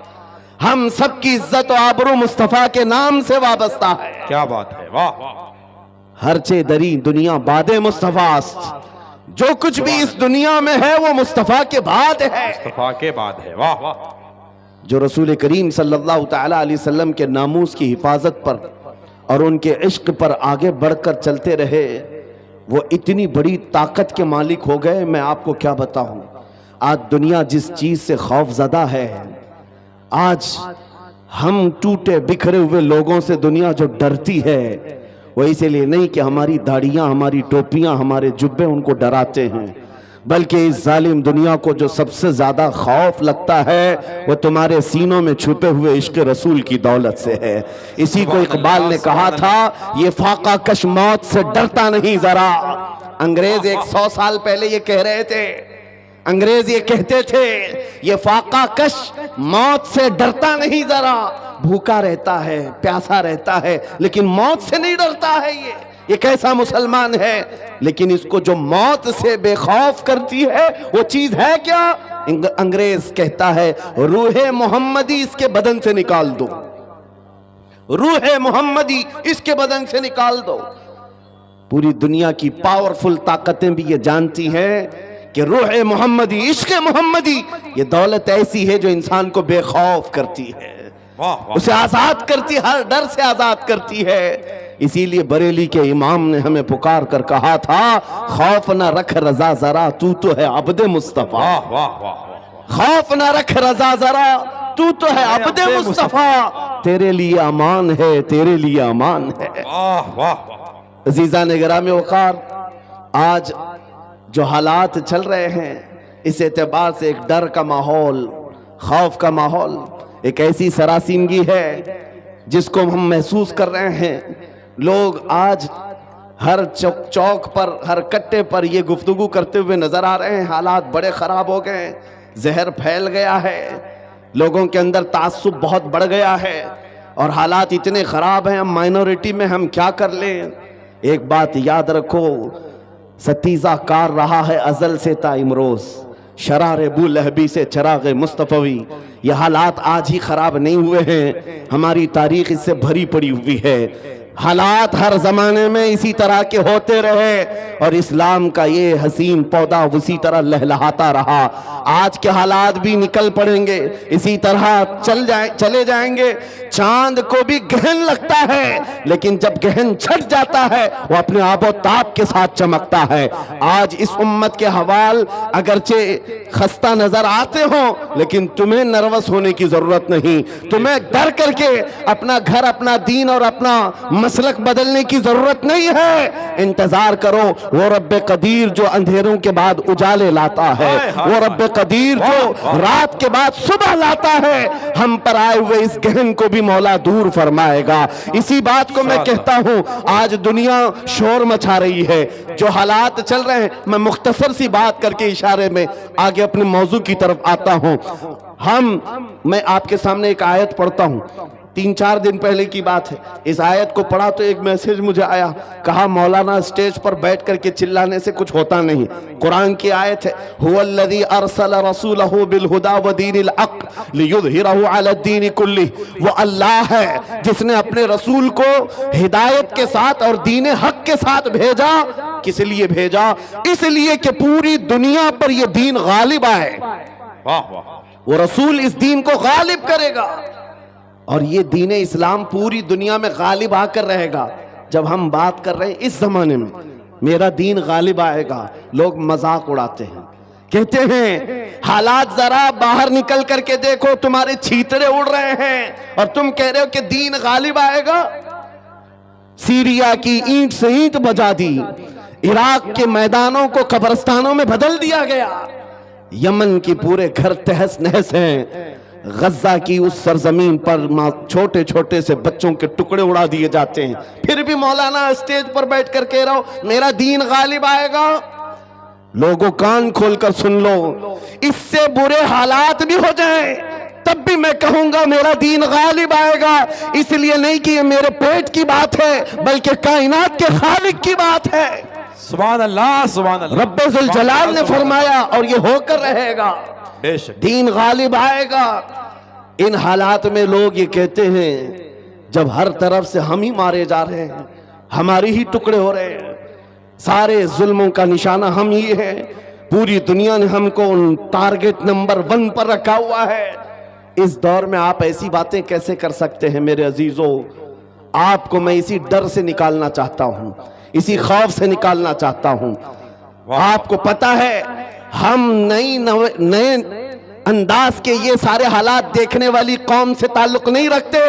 A: हम सबकी इज्जत और आबरू मुस्तफा के नाम से वाबस्ता है।
B: क्या बात है, वाह वाह।
A: हरचे दरी दुनिया बादे मुस्तफास्त, जो कुछ भी इस दुनिया में है वो मुस्तफा के बाद है,
B: मुस्तफा के बाद है। वाह वाह।
A: जो रसूल करीम सल्लल्लाहु ताला अलैहि वसल्लम के नामूस की हिफाजत पर और उनके इश्क पर आगे बढ़कर चलते रहे, वो इतनी बड़ी ताकत के मालिक हो गए। मैं आपको क्या बताऊं, आज दुनिया जिस चीज से खौफजदा है, आज हम टूटे बिखरे हुए लोगों से दुनिया जो डरती है, वो इसीलिए नहीं कि हमारी दाढ़ियां, हमारी टोपियां, हमारे जुब्बे उनको डराते हैं, बल्कि इस जालिम दुनिया को जो सबसे ज्यादा खौफ लगता है वो तुम्हारे सीनों में छुपे हुए इश्क रसूल की दौलत से है। इसी को इकबाल ने कहा था, ये फाका कश मौत से डरता नहीं जरा। अंग्रेज 100 साल पहले ये कह रहे थे, अंग्रेज ये कहते थे, ये फाका कश मौत से डरता नहीं जरा, भूखा रहता है, प्यासा रहता है, लेकिन मौत से नहीं डरता है। ये कैसा मुसलमान है? लेकिन इसको जो मौत से बेखौफ करती है वो चीज है क्या? अंग्रेज कहता है, रूहे मोहम्मदी इसके बदन से निकाल दो, रूहे मोहम्मदी इसके बदन से निकाल दो। पूरी दुनिया की पावरफुल ताकतें भी ये जानती हैं कि रूहे मोहम्मदी, इश्क मोहम्मदी, ये दौलत ऐसी है जो इंसान को बेखौफ करती है, उसे आजाद करती, हर डर से आजाद करती है। इसीलिए बरेली के इमाम ने हमें पुकार कर कहा था, खौफ न रख रजा जरा, तू तो है अब्दे मुस्तफा। खौफ न रख रजा जरा, तू तो है अब्दे मुस्तफा, तेरे लिए अमान है, तेरे लिए अमान है। अजीजा ने गिरामी वकार, आज जो हालात चल रहे हैं इस एतबार से एक डर का माहौल, खौफ का माहौल, एक ऐसी सरासीमगी है जिसको हम महसूस कर रहे हैं। लोग आज हर चौक पर, हर कट्टे पर ये गुफ्तगू करते हुए नजर आ रहे हैं, हालात बड़े खराब हो गए, जहर फैल गया है, लोगों के अंदर ताज्जुब बहुत बढ़ गया है और हालात इतने खराब हैं, हम माइनॉरिटी में हम क्या कर लें। एक बात याद रखो, सतीजा कार रहा है अजल से ता इमरोज, शरार अबू लहबी से चराग मुस्तफवी। ये हालात आज ही खराब नहीं हुए हैं, हमारी तारीख इससे भरी पड़ी हुई है। हालात हर जमाने में इसी तरह के होते रहे और इस्लाम का ये हसीन पौधा उसी तरह लहलहाता रहा। आज के हालात भी निकल पड़ेंगे, इसी तरह चले जाएंगे। चांद को भी गहन लगता है, लेकिन जब गहन छट जाता है वो अपने आबो ताब के साथ चमकता है। आज इस उम्मत के हवाल अगरचे खस्ता नजर आते हो, लेकिन तुम्हें नर्वस होने की जरूरत नहीं, तुम्हें डर करके अपना घर, अपना दीन और अपना मसलक बदलने की जरूरत नहीं है। इंतजार करो, वो रब्बे कदीर जो अंधेरों के बाद उजाले लाता है, वो रब्बे कदीर जो रात के बाद सुबह लाता है, हम पर आए हुए इस गहन को भी मौला दूर फरमाएगा। इसी बात को मैं कहता हूं, आज दुनिया शोर मचा रही है, जो हालात चल रहे हैं, मैं मुख्तसर सी बात करके इशारे में आगे अपने मौजू की तरफ आता हूं। मैं आपके सामने एक आयत पढ़ता हूं, 3-4 दिन पहले की बात है। इस आयत को पढ़ा तो एक मैसेज मुझे आया, कहा मौलाना स्टेज पर बैठ करके चिल्लाने से कुछ होता नहीं। कुरान की आयत है, हुवल्लज़ी अरसल रसूलहु बिल हुदा व दीनिल हक़ लियुज़हिरहु अला दीनि कुल्ली। वो अल्लाह है जिसने अपने रसूल को हिदायत के साथ और दीन हक के साथ भेजा। किस लिए भेजा? इसलिए कि पूरी दुनिया पर यह दीन गालिब आए। वो रसूल इस दीन को गालिब करेगा और ये दीन इस्लाम पूरी दुनिया में गालिब आकर रहेगा। जब हम बात कर रहे हैं इस जमाने में मेरा दीन गालिब आएगा, लोग मजाक उड़ाते हैं, कहते हैं हालात जरा बाहर निकल करके देखो, तुम्हारे छीतरे उड़ रहे हैं और तुम कह रहे हो कि दीन गालिब आएगा। सीरिया की ईंट से ईंट बजा दी, इराक के मैदानों को कब्रिस्तानों में बदल दिया गया, यमन की पूरे घर तहस नहस हैं, गज्जा की उस सरजमीन पर छोटे छोटे से बच्चों के टुकड़े उड़ा दिए जाते हैं, फिर भी मौलाना स्टेज पर बैठ कर कह रहा हो मेरा दीन गालिब आएगा। लोगों कान खोलकर सुन लो, इससे बुरे हालात भी हो जाएं तब भी मैं कहूंगा मेरा दीन गालिब आएगा। इसलिए नहीं कि ये मेरे पेट की बात है, बल्कि कायनात के खालिक की बात है।
B: सुभान अल्लाह, सुभान अल्लाह।
A: रब्बे जुल जलाल ने फरमाया और ये होकर रहेगा, दीन गालिब आएगा। इन हालात में लोग ये कहते हैं जब हर तरफ से हम ही मारे जा रहे हैं, हमारी ही टुकड़े हो रहे हैं, सारे जुल्मों का निशाना हम ही है, पूरी दुनिया ने हमको टारगेट नंबर 1 पर रखा हुआ है। इस दौर में आप ऐसी बातें कैसे कर सकते हैं मेरे अजीजों? आपको मैं इसी डर से निकालना चाहता हूं, इसी खौफ से निकालना चाहता हूं। आपको पता है हम नए अंदाज के ये सारे हालात देखने वाली कौम से ताल्लुक नहीं रखते,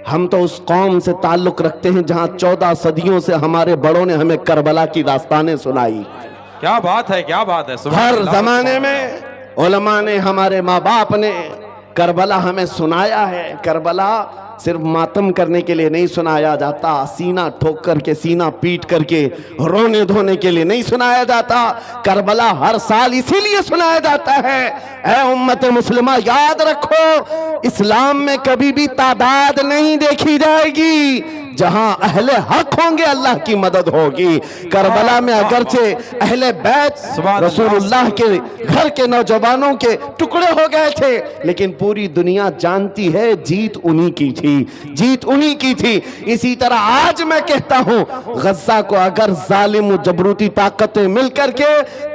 A: हम तो उस कौम से ताल्लुक रखते हैं जहां 14 सदियों से हमारे बड़ों ने हमें करबला की दास्तानें सुनाई।
B: क्या बात है, क्या बात है।
A: हर जमाने में उलमा ने, हमारे माँ बाप ने करबला हमें सुनाया है। करबला सिर्फ मातम करने के लिए नहीं सुनाया जाता, सीना ठोक करके, सीना पीट करके रोने धोने के लिए नहीं सुनाया जाता। करबला हर साल इसीलिए सुनाया जाता है, ऐ उम्मत मुस्लिमा याद रखो, इस्लाम में कभी भी तादाद नहीं देखी जाएगी। जहां अहले हक होंगे अल्लाह की मदद होगी। करबला में अगरचे अहले बैत रसूलुल्लाह के घर के नौजवानों के टुकड़े हो गए थे, लेकिन पूरी दुनिया जानती है जीत उन्हीं की थी, जीत उन्हीं की थी। इसी तरह आज मैं कहता हूं, गज्जा को अगर जालिम जबरूती ताकतें मिलकर के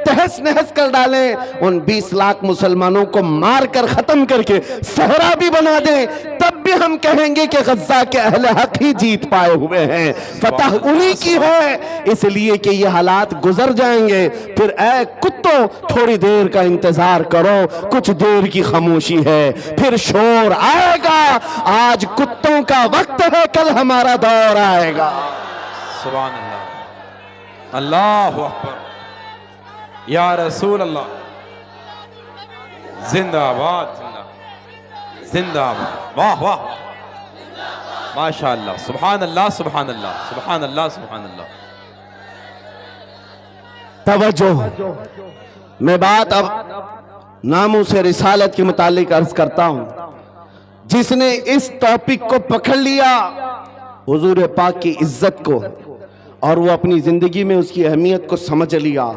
A: तहस नहस कर डालें, उन 20 लाख मुसलमानों को मार कर खत्म करके सहरा भी बना दें, तब भी हम कहेंगे कि गज्जा के अहले हक ही जीत पाए हुए हैं, फतह उन्हीं की है। इसलिए कि ये हालात गुजर जाएंगे। फिर ऐ कुत्तों, थोड़ी देर का इंतजार करो, कुछ देर की खामोशी है, फिर शोर आएगा। आज कुत्तों का वक्त है, कल हमारा दौर आएगा।
B: सुभान अल्लाह, अल्लाहु अकबर, या रसूल अल्लाह, जिंदाबाद जिंदाबाद जिंदाबाद, वाह वाह, माशाअल्लाह, सुभान अल्लाह सुभान अल्लाह सुभान अल्लाह सुभान अल्लाह।
A: तवज्जो, मैं बात अब नामों से रिसालत के मुतालिक अर्ज करता हूं। जिसने इस टॉपिक को पकड़ लिया, हुजूर पाक की इज्जत को, और वो अपनी जिंदगी में उसकी अहमियत को समझ लिया,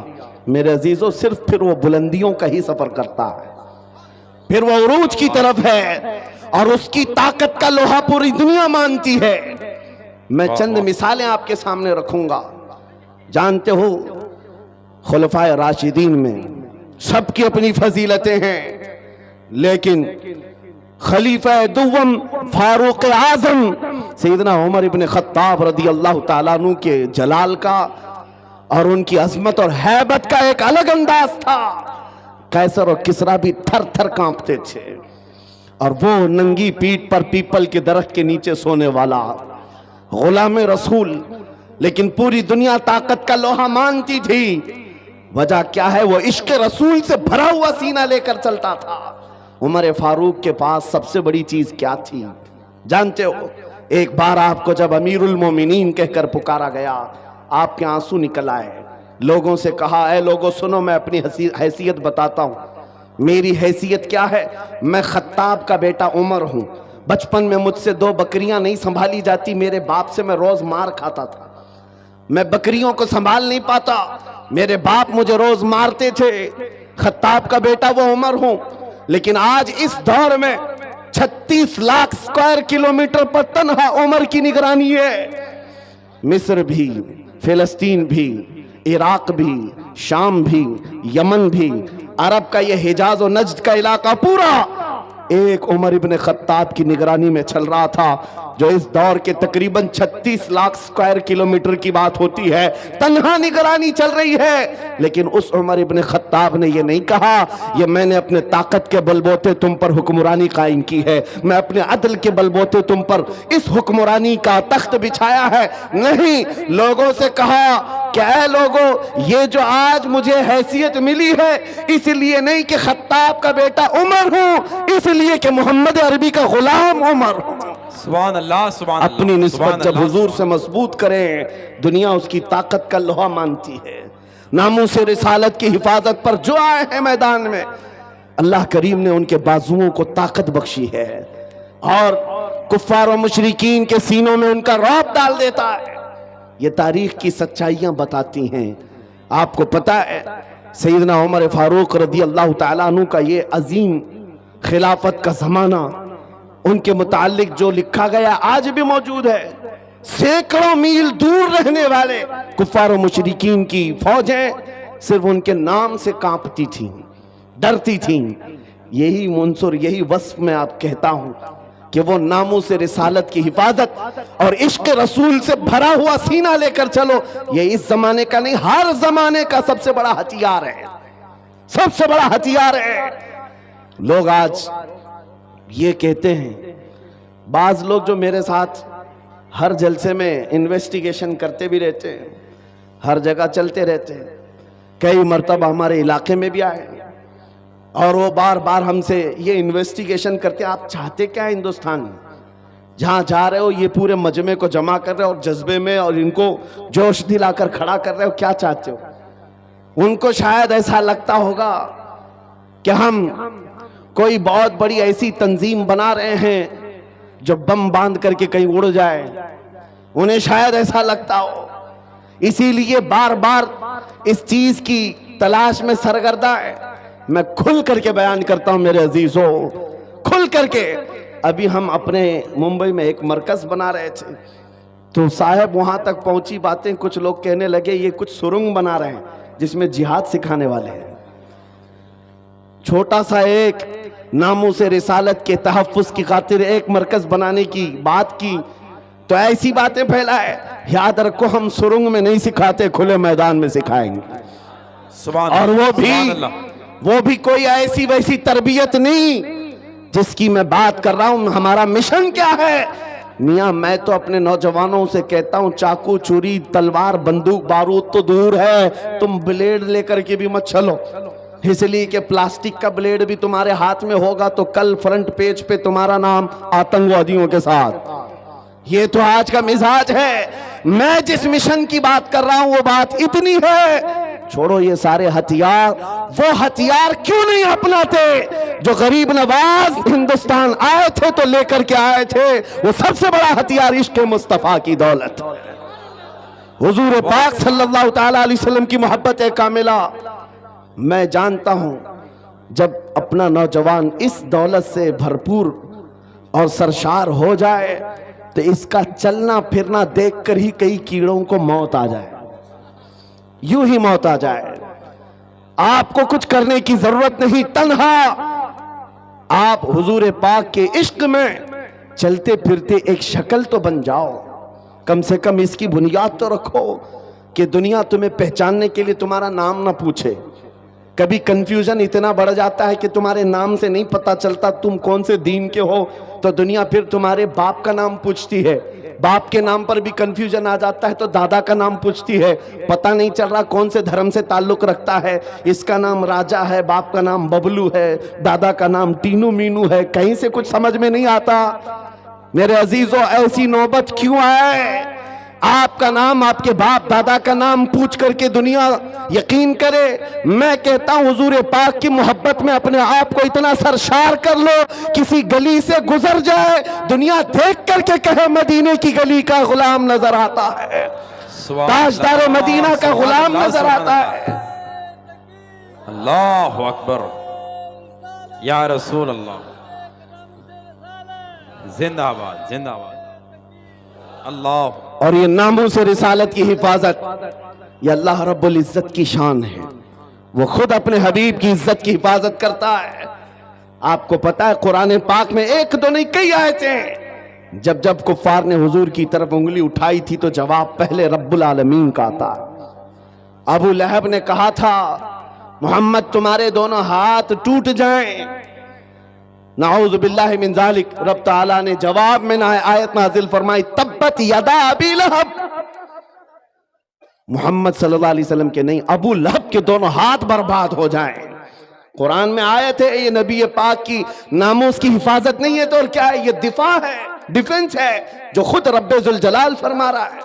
A: मेरे अजीजों, सिर्फ फिर वो बुलंदियों का ही सफर करता है, फिर वो उरूज की तरफ है, और उसकी ताकत का लोहा पूरी दुनिया मानती है। मैं चंद मिसालें आपके सामने रखूंगा। जानते हो, खुलफाए राशिदीन में सबकी अपनी फजीलतें हैं, लेकिन खलीफा दुव्वम फारूक आजम सैयदना उमर इब्न खत्ताब रदी अल्लाह ताला अन्हु के जलाल का और उनकी अजमत और हैबत का एक अलग अंदाज था। कैसर और किसरा भी थर थर कांपते थे, और वो नंगी पीठ पर पीपल के दरख्त के नीचे सोने वाला गुलाम रसूल, लेकिन पूरी दुनिया ताकत का लोहा मानती थी। वजह क्या है? वो इश्क रसूल से भरा हुआ सीना लेकर चलता था। उमर फारूक के पास सबसे बड़ी चीज क्या थी जानते हो? एक बार आपको जब अमीरुल मोमिनीन कहकर पुकारा गया, आपके आंसू निकल आए। लोगों से कहा, ऐ लोगों सुनो, मैं अपनी हैसियत बताता हूं। मेरी हैसियत क्या है? मैं खत्ताब का बेटा उमर हूं। बचपन में मुझसे 2 बकरियां नहीं संभाली जाती, मेरे बाप से मैं रोज मार खाता था। मैं बकरियों को संभाल नहीं पाता, मेरे बाप मुझे रोज मारते थे। खत्ताब का बेटा वो उमर हूं, लेकिन आज इस दौर में 36 लाख स्क्वायर किलोमीटर पर तन्हा उमर की निगरानी है। मिस्र भी, फिलिस्तीन भी, इराक भी, शाम भी, यमन भी, अरब का यह हिजाज और नज्द का इलाका पूरा एक उमर इब्न खत्ताब की निगरानी में चल रहा था, जो इस दौर के तकरीबन 36 लाख स्क्वायर किलोमीटर की बात होती है। तन्हा निगरानी चल रही है, लेकिन उस उमर इब्न खत्ताब ने यह नहीं कहा, ये मैंने अपने ताकत के बलबोते तुम पर हुक्मरानी कायम की है, मैं अपने अदल के बलबोते तुम पर इस हुक्मरानी का तख्त बिछाया है। नहीं, लोगों से कहा, क्या लोगों, ये जो आज मुझे हैसियत मिली है इसलिए नहीं कि खत्ताब का बेटा उमर हूं, इसलिए कि मोहम्मद अरबी का गुलाम उमर हूं।
B: सुभान अल्लाह, सुभान अल्लाह।
A: अपनी निस्बत जब हुजूर से मजबूत करें, दुनिया उसकी ताकत का लोहा मानती है। नामों से रिसालत की हिफाजत पर जो आए हैं मैदान में, अल्लाह करीम ने उनके बाजुओं को ताकत बख्शी है, और कुफ्फार और मुशरिकीन के सीनों में उनका रौब डाल देता है। ये तारीख की सच्चाइयां बताती हैं। आपको पता है, सैयदना उमर फारूक रदी अल्लाह ताला अन्हु का ये अजीम खिलाफत का जमाना, उनके मुतालिक जो लिखा गया आज भी मौजूद है। सैकड़ों मील दूर रहने वाले कुफ्फार और मुशरिकीन की फौजें सिर्फ उनके नाम से कांपती थीं, डरती थीं। यही मुंसुर, यही वस्फ में आप कहता हूं कि वो नामों से रिसालत की हिफाजत और इश्क रसूल से भरा हुआ सीना लेकर चलो, ये इस जमाने का नहीं, हर जमाने का सबसे बड़ा हथियार है, सबसे बड़ा हथियार है। लोग आज ये कहते हैं, बाज लोग जो मेरे साथ हर जलसे में इन्वेस्टिगेशन करते भी रहते हैं, हर जगह चलते रहते हैं, कई मर्तबा हमारे इलाके में भी आए और वो बार बार हमसे ये इन्वेस्टिगेशन करते, आप चाहते क्या है हिंदुस्तान में, जहां जा रहे हो ये पूरे मजमे को जमा कर रहे हो और जज्बे में और इनको जोश दिलाकर खड़ा कर रहे हो, क्या चाहते हो। उनको शायद ऐसा लगता होगा कि हम कोई बहुत बड़ी ऐसी तंजीम बना रहे हैं जो बम बांध करके कहीं उड़ जाए, उन्हें शायद ऐसा लगता हो। इसीलिए बार बार इस चीज की तलाश में सरगर्दा है। मैं खुल करके बयान करता हूं मेरे अजीजों, खुल करके। अभी हम अपने मुंबई में एक मरकज बना रहे थे तो साहब वहां तक पहुंची बातें, कुछ लोग कहने लगे ये कुछ सुरंग बना रहे हैं जिसमें जिहाद सिखाने वाले हैं। छोटा सा एक नामों से रिसालत के तहफ्फुज की खातिर एक मरकज बनाने की बात की तो ऐसी बातें फैलाए। याद रखो, हम सुरंग में नहीं सिखाते, खुले मैदान में सिखाएंगे। और वो भी कोई ऐसी वैसी तरबियत नहीं जिसकी मैं बात कर रहा हूं। हमारा मिशन क्या है मियां, मैं तो अपने नौजवानों से कहता हूं चाकू चूरी तलवार बंदूक बारूद तो दूर है, तुम ब्लेड लेकर के भी मत चलो, इसलिए कि प्लास्टिक का ब्लेड भी तुम्हारे हाथ में होगा तो कल फ्रंट पेज पे तुम्हारा नाम आतंकवादियों के साथ। ये तो आज का मिजाज है। मैं जिस मिशन की बात कर रहा हूं वो बात इतनी है, छोड़ो ये सारे हथियार, वो हथियार क्यों नहीं अपनाते जो गरीब नवाज हिंदुस्तान आए थे तो लेकर के आए थे। वो सबसे बड़ा हथियार इश्क मुस्तफा की दौलत, हुजूर पाक सल्लल्लाहु ताला अलैहि वसल्लम की मोहब्बत है कामिला। मैं जानता हूं जब अपना नौजवान इस दौलत से भरपूर और सरशार हो जाए तो इसका चलना फिरना देखकर ही कई कीड़ों को मौत आ जाए, यूं ही मौत आ जाए। आपको कुछ करने की जरूरत नहीं, तन्हा आप हुजूर पाक के इश्क में चलते फिरते एक शक्ल तो बन जाओ, कम से कम इसकी बुनियाद तो रखो कि दुनिया तुम्हें पहचानने के लिए तुम्हारा नाम ना पूछे। कभी कंफ्यूजन इतना बढ़ जाता है कि तुम्हारे नाम से नहीं पता चलता तुम कौन से दीन के हो, तो दुनिया फिर तुम्हारे बाप का नाम पूछती है। बाप के नाम पर भी कंफ्यूजन आ जाता है तो दादा का नाम पूछती है, पता नहीं चल रहा कौन से धर्म से ताल्लुक रखता है। इसका नाम राजा है, बाप का नाम बबलू है, दादा का नाम टीनू मीनू है, कहीं से कुछ समझ में नहीं आता। मेरे अजीजों, ऐसी नौबत क्यों आए? आपका नाम, आपके बाप दादा का नाम पूछ करके दुनिया यकीन करे। मैं कहता हूं हुजूर पाक की मोहब्बत में अपने आप को इतना सरशार कर लो, किसी गली से गुजर जाए दुनिया देख करके कहे मदीने की गली का गुलाम नजर आता है, ताजदार मदीना का गुलाम नजर आता है।
B: अल्लाहु अकबर, या रसूल अल्लाह, जिंदाबाद जिंदाबाद। अल्लाह।
A: और ये नामों से रिसालत की हिफाजत ये अल्लाह रब्बुल इज्जत की शान है। वो खुद अपने हबीब की इज्जत की हिफाजत करता है। आपको पता है कुरान पाक में एक दो नहीं कई आयतें जब जब कुफ्फार ने हुजूर की तरफ उंगली उठाई थी तो जवाब पहले रब्बुल आलमीन का था। अबू लहब ने कहा था मोहम्मद तुम्हारे दोनों हाथ टूट जाएं, नाऊज़ु बिल्लाहि मिन ज़ालिक। रब ताला ने जवाब में ना आयत नाजिल फरमाई तब्बत यदा अबी लहब। मोहम्मद सल्लल्लाहु अलैहि वसल्लम के नहीं, अबू लहब के दोनों हाथ बर्बाद हो जाएं। कुरान में आयत है, ये नबी पाक की नामोस की हिफाजत नहीं है तो और क्या है? ये दिफा है, डिफेंस है जो खुद रब्बे जुल जलाल फरमा रहा है।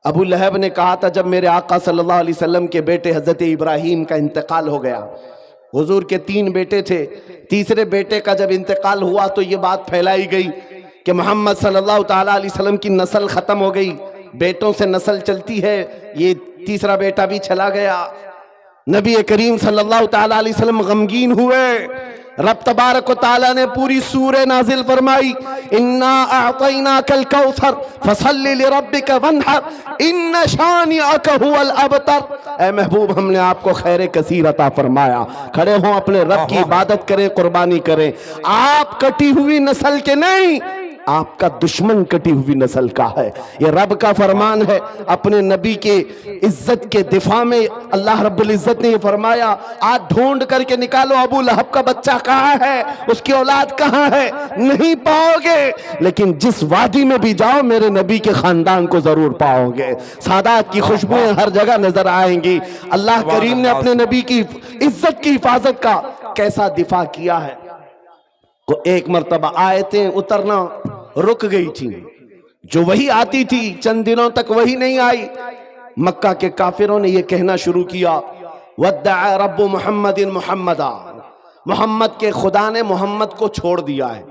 A: अबू लहब ने कहा था जब मेरे आका सल्लल्लाहु अलैहि वसल्लम के बेटे हजरत इब्राहीम का इंतकाल हो गया, हुजूर के 3 बेटे थे, तीसरे बेटे का जब इंतकाल हुआ तो ये बात फैलाई गई कि मोहम्मद सल्लल्लाहु ताला अलैहि वसल्लम की नस्ल खत्म हो गई, बेटों से नस्ल चलती है, ये तीसरा बेटा भी चला गया। नबी करीम सल्लल्लाहु ताला अलैहि वसल्लम गमगीन हुए। रब तबारक व ताला ने पूरी सूरह नाजिल फरमाई, इन्ना अअतैनाकल कौसर फसल्लि लिरब्बिका वन्हर इन्न शानिअका हुवल अबतर। ऐ महबूब, हमने आपको खैर कसीर अता फरमाया, खड़े हों अपने रब की इबादत करें, कुर्बानी करें। आप कटी हुई नस्ल के नहीं, आपका दुश्मन कटी हुई नस्ल का है। ये रब का फरमान है। अपने नबी के इज्जत के दिफा में अल्लाह रब्बुल इज्जत ने ये फरमाया, आज ढूंढ करके निकालो अबू लहब का बच्चा कहाँ है, उसकी औलाद कहाँ है, नहीं पाओगे। लेकिन जिस वादी में भी जाओ मेरे नबी के खानदान को जरूर पाओगे। सादात की खुशबुएं हर जगह नजर आएंगी। अल्लाह करीम ने अपने नबी की इज्जत की हिफाजत का कैसा दिफा किया है। तो एक मर्तबा आयतें उतरना रुक गई थी, जो वही आती थी चंद दिनों तक वही नहीं आई। मक्का के काफिरों ने यह कहना शुरू किया, वद्दा रब्बु मुहम्मदिन मुहम्मदा, मोहम्मद के खुदा ने मोहम्मद को छोड़ दिया है।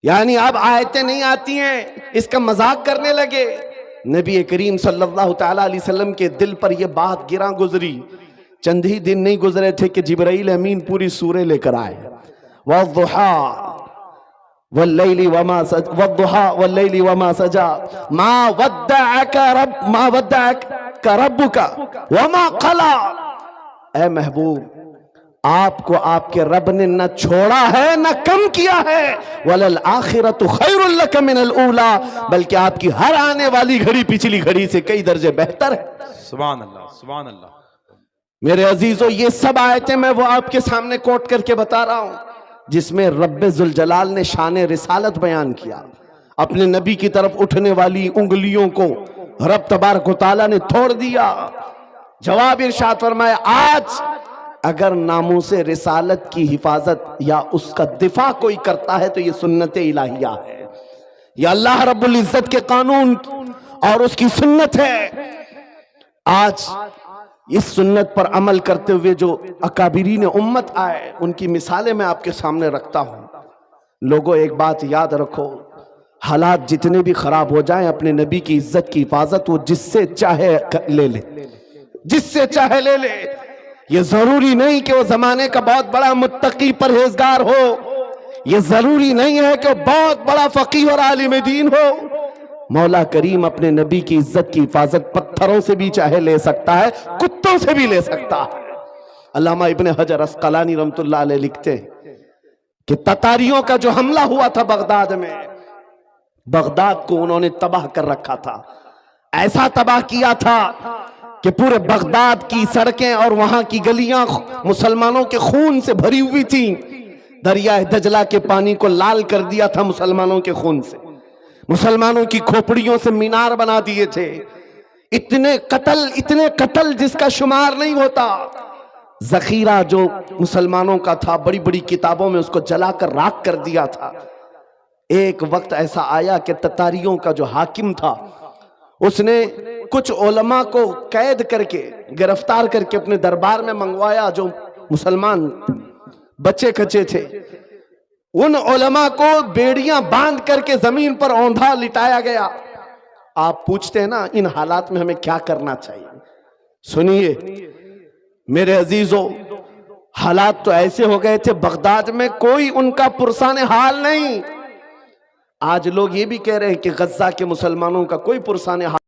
A: यानी अब आयतें नहीं आती हैं, इसका मजाक करने लगे। नबी करीम सल्लल्लाहु तआला अलैहि वसल्लम के दिल पर यह बात गिरा गुजरी। चंद ही दिन नहीं गुजरे थे कि जिब्राइल अमीन पूरी सूरह लेकर आए। वद्दुहा वल्लैलि वमा सजा, वद्दुहा वल्लैलि वमा सजा, मा वद्दअका रब्बुका वमा क़ला। ऐ महबूब, आपको आपके रब ने न छोड़ा है न कम किया है। वलल आखिरतु खैरुल लक मिनल ऊला, बल्कि आपकी हर आने वाली घड़ी पिछली घड़ी से कई दर्जे बेहतर है।
B: सुभान अल्लाह, सुभान अल्लाह।
A: मेरे अजीजों, ये सब आयतें मैं वो आपके सामने कोट करके बता रहा हूं जिसमें रब्बे जुल जलाल ने शान रिसालत बयान किया। अपने नबी की तरफ उठने वाली उंगलियों को रब तबारक व तआला ने तोड़ दिया। जवाब इरशाद फरमाया, आज अगर नामूसे रिसालत की हिफाजत या उसका दिफा कोई करता है तो ये सुन्नत इलाहिया है, ये अल्लाह रब्बुल इज्जत के कानून और उसकी सुन्नत है। आज इस सुन्नत पर अमल करते हुए जो अकाबिरीन उम्मत आए, उनकी मिसालें मैं आपके सामने रखता हूं। लोगों, एक बात याद रखो, हालात जितने भी खराब हो जाएं, अपने नबी की इज्जत की हिफाजत वो जिससे चाहे ले ले, जिससे चाहे ले ले। ये जरूरी नहीं कि वो जमाने का बहुत बड़ा मुत्तकी परहेजगार हो, ये जरूरी नहीं है कि वो बहुत बड़ा फकीह और आलिम दीन हो। मौला करीम अपने नबी की इज्जत की हिफाजत पत्थरों से भी चाहे ले सकता है, कुत्तों से भी ले सकता है। अल्लामा इब्ने हजर अस्कलानी रहमतुल्लाह अलैह लिखते हैं कि ततारियों का जो हमला हुआ था बगदाद में, बगदाद को उन्होंने तबाह कर रखा था। ऐसा तबाह किया था कि पूरे बगदाद की सड़कें और वहां की गलियां मुसलमानों के खून से भरी हुई थी। दरिया दजला के पानी को लाल कर दिया था मुसलमानों के खून से। मुसलमानों की खोपड़ियों से मीनार बना दिए थे। इतने कत्ल जिसका शुमार नहीं होता। जखीरा जो मुसलमानों का था, बड़ी बड़ी किताबों में उसको जलाकर राख कर दिया था। एक वक्त ऐसा आया कि ततारियों का जो हाकिम था, उसने कुछ उलमा को कैद करके, गिरफ्तार करके अपने दरबार में मंगवाया जो मुसलमान बच्चे कच्चे थे। उन उलमा को बेड़ियां बांध करके जमीन पर औंधा लिटाया गया। आप पूछते हैं ना, इन हालात में हमें क्या करना चाहिए? सुनिए मेरे अजीजों, हालात तो ऐसे हो गए थे बगदाद में कोई उनका पुरसाने हाल नहीं। आज लोग ये भी कह रहे हैं कि गज्जा के मुसलमानों का कोई पुरसाने हाल